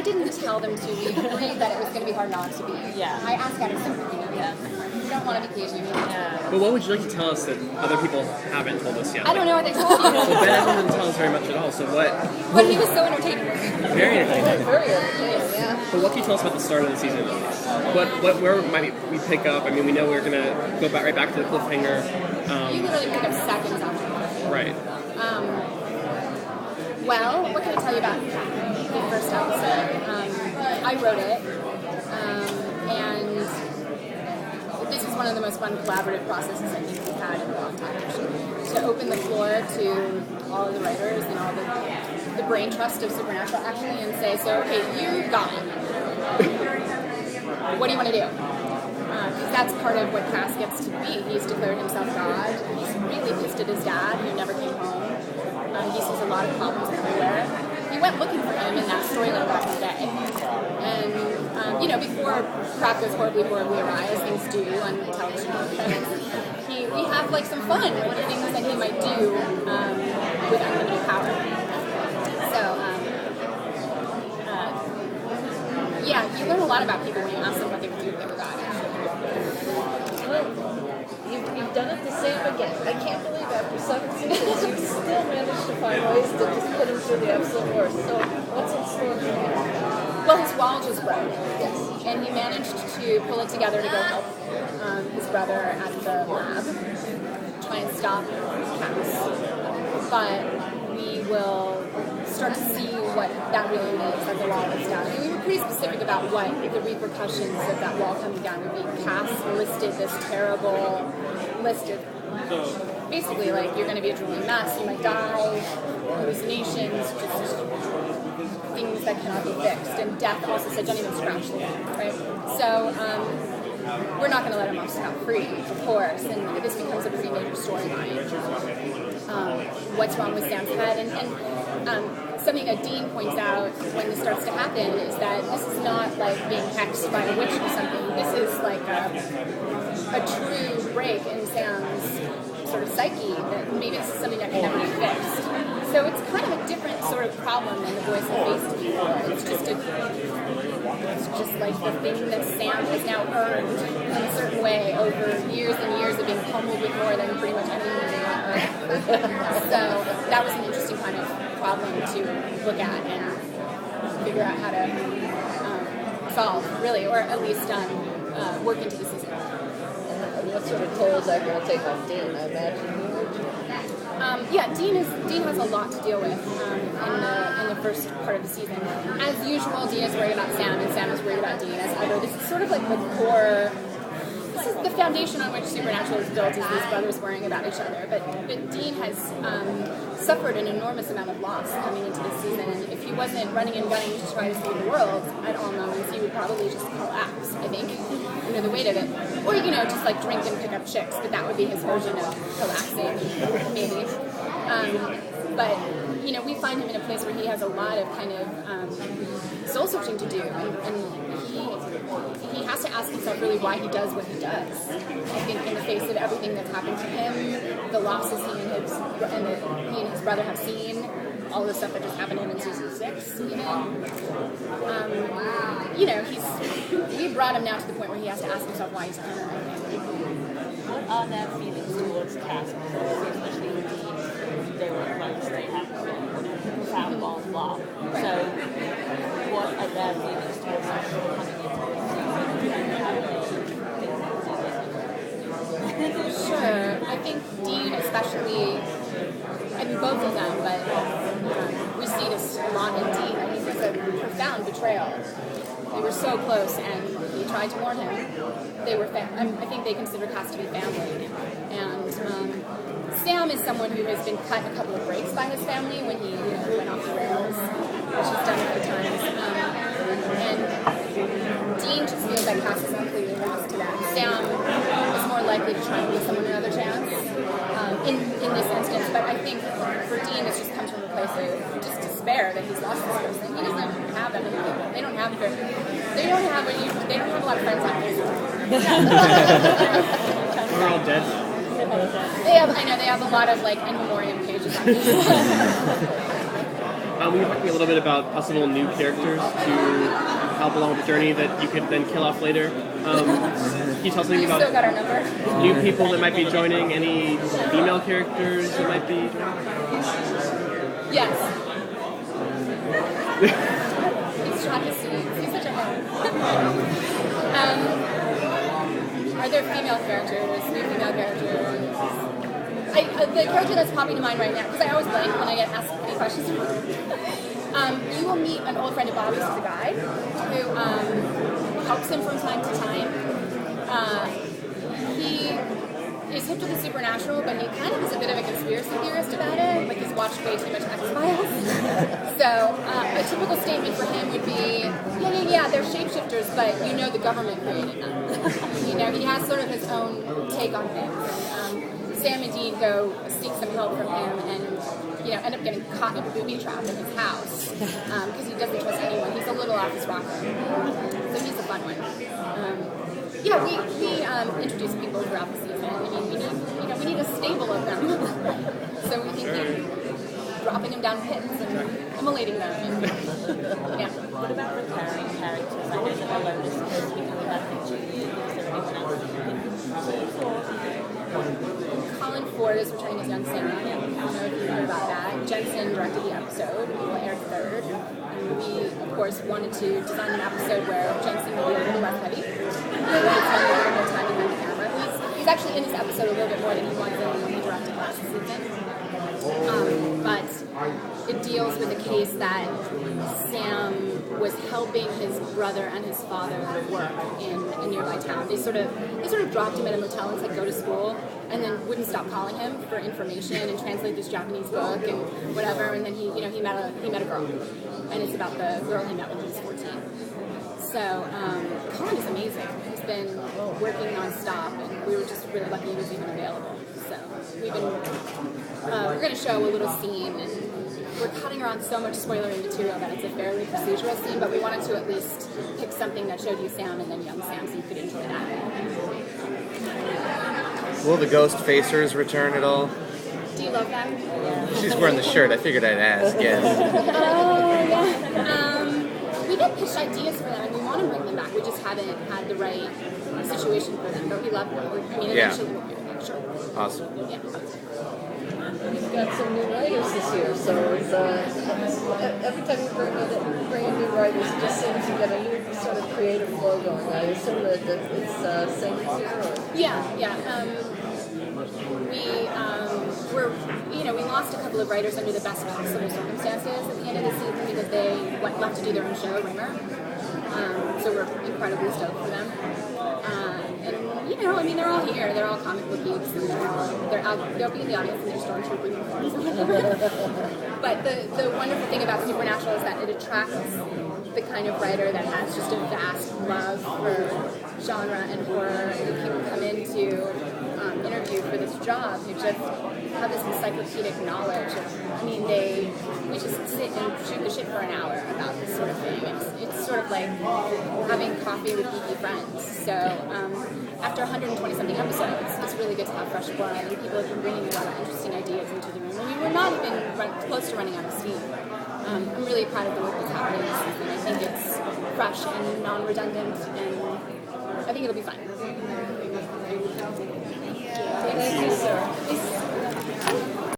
didn't tell them to. We agreed that it was going to be hard not to be. Yeah. I asked out of sympathy. Yeah. You don't want to be cagey. Yeah. But what would you like to tell us that other people haven't told us yet? I don't know what they told you. So Ben Evans didn't tell us very much at all. So what? But he was so entertaining. Very entertaining. Very entertaining, yeah. But what can you tell us about the start of the season? Where might we pick up? I mean, we know we're gonna go right back to the cliffhanger. You literally pick up seconds after that. Right. Well, what can I tell you about the first episode? I wrote it, and this is one of the most fun collaborative processes I think we've had in a long time. To open the floor to all of the writers and all the brain trust of Supernatural, actually, and say, so, okay, you got it. What do you want to do? Because that's part of what Cass gets to be. He's declared himself God. He's really pissed at his dad, who never came home. He sees a lot of problems everywhere. He went looking for him in that storyline back in the day. And, before crap goes horribly awry, as things do on television, we have, like, some fun with things that he might do with unlimited power. So, you learn a lot about people when you ask them what they would do if they were God, actually. Well, you've done it the same again. I can't believe after 7 seasons you still managed to find ways to just put him through the absolute worst. So what's in store for him? Well, his wall just broke. Yes. And he managed to pull it together to go help his brother at the lab, try and stop Cass. But we will start to see what that really means as the wall is down. I mean, we were pretty specific about what the repercussions of that wall coming down would be. Cass listed this terrible list of basically, like, you're going to be a drooling mess, you might die, hallucinations, just things that cannot be fixed. And Death also said, don't even scratch the wall, right? So, we're not going to let him off scot-free, of course, and this becomes a pretty major storyline. What's wrong with Sam's head? And something that Dean points out when this starts to happen is that this is not like being hexed by a witch or something. This is like a true break in Sam's sort of psyche, that maybe this is something that can never be fixed. So it's kind of a different sort of problem than the boys have faced before. It's just like the thing that Sam has now earned in a certain way over years and years of being pummeled with more than pretty much anything on earth. So that was an interesting kind of problem to look at and figure out how to solve, really, or at least work into the season. And what sort of toll is that going to take off Dean? I imagine Dean has a lot to deal with in the first part of the season. As usual, Dean is worried about Sam, and Sam is worried about Dean as ever. This is sort of like the core. This is the foundation on which Supernatural is built, is these brothers worrying about each other. But Dean has suffered an enormous amount of loss coming into this season, and if he wasn't running and gunning to try to save the world at all moments, he would probably just collapse, I think, under the weight of it. Or, just like drink and pick up chicks, but that would be his version of collapsing, maybe. But we find him in a place where he has a lot of kind of soul searching to do, and he has to ask himself really why he does what he does. I think in the face of everything that's happened to him, the losses he and his brother have seen, all the stuff that just happened to him in season 6, we brought him now to the point where he has to ask himself why he's doing it. What are their feelings towards Cass, especially with they were close, they have profound bond, blah. So, what are their feelings towards us coming into Sure. I think Dean especially, both of them, but we see this a lot in Dean. I think there's a profound betrayal. They were so close, and he tried to warn him. They were, I think they consider Cass to be family. And Sam is someone who has been cut a couple of breaks by his family when he went off the rails, which he's done a few times. And Dean just feels like Cass is completely lost to that. Sam is more likely to try and give someone another chance in this instance. But I think for Dean, this just comes from a place of just despair that he's lost this person. He doesn't have that many people. They don't have a lot of friends on Facebook. We're all dead. They have a lot of like in memoriam pages on Facebook. We were talking a little bit about possible new characters to help along the journey that you could then kill off later. Can you tell us something Still about got our number. new people that might be joining? Any female characters that might be? Yes. He's shot his scenes. He's such a head. Are there female characters? New female characters? The character that's popping to mind right now, because I always blank when I get asked any questions. You will meet an old friend of Bobby's, the guy, who helps him from time to time. He is hip to the supernatural, but he kind of is a bit of a conspiracy theorist about it. Like, he's watched way too much X-Files. So a typical statement for him would be, yeah, they're shapeshifters, but you know the government created them. He has sort of his own take on things. Sam and Dean go seek some help from him and, end up getting caught in a booby trap in his house because he doesn't trust anyone. He's a little off his rocker. So he's a fun one. We introduce people throughout the season. I mean, we need a stable of them. So we keep dropping them down pits and immolating them. And, yeah. What about recurring characters? I know that although this is supposed to be coming back in 2 years, is there anyone else Colin Ford is returning as young Sera. I don't know if you heard about that. Jensen directed the episode. It will air third. And we, of course, wanted to design an episode where Jensen will be a little less heavy. He spend a little more time behind the camera. He's actually in this episode a little bit more than he was in when he directed last season. But it deals with the case that Sam was helping his brother and his father work in a nearby town. They sort of dropped him at a motel and said go to school, and then wouldn't stop calling him for information and translate this Japanese book and whatever. And then he met a girl, and it's about the girl he met when he was 14. So Colin is amazing. He's been working nonstop, and we were just really lucky he was even available. So we're going to show a little scene, and we're cutting around so much spoilery material that it's a fairly procedural scene, but we wanted to at least pick something that showed you Sam and then young Sam, so you could enjoy that. Will the ghost facers return at all? Do you love them? Yeah. She's wearing the shirt. I figured I'd ask. Yes. Oh yeah. We get pitched ideas for them, and we want to bring them back. We just haven't had the right situation for them, but we love them. I mean, eventually we'll do it. Sure. Awesome. Yeah. We've got some new writers this year, so it's, every time you bring in new writers, it just seems to get a new sort of creative flow going. I assume that it's same this year? Or? Yeah. We lost a couple of writers under the best possible circumstances at the end of the season because they left to do their own show, Ringer. So we're incredibly stoked for them. And they're all here. They're all comic book geeks, and they'll be in the audience in their stormtrooper uniforms. But the wonderful thing about Supernatural is that it attracts the kind of writer that has just a vast love for genre and horror, and people come in to interview for this job who just have this encyclopedic knowledge. We just sit and shoot the shit for an hour about this sort of thing. It's sort of like having coffee with geeky friends. So after 120-something episodes, it's really good to have fresh blood, and people have been bringing a lot of interesting ideas into the room. I mean, we're not even close to running out of steam. I'm really proud of the work that's happening this season. I think it's fresh and non-redundant, and I think it'll be fun.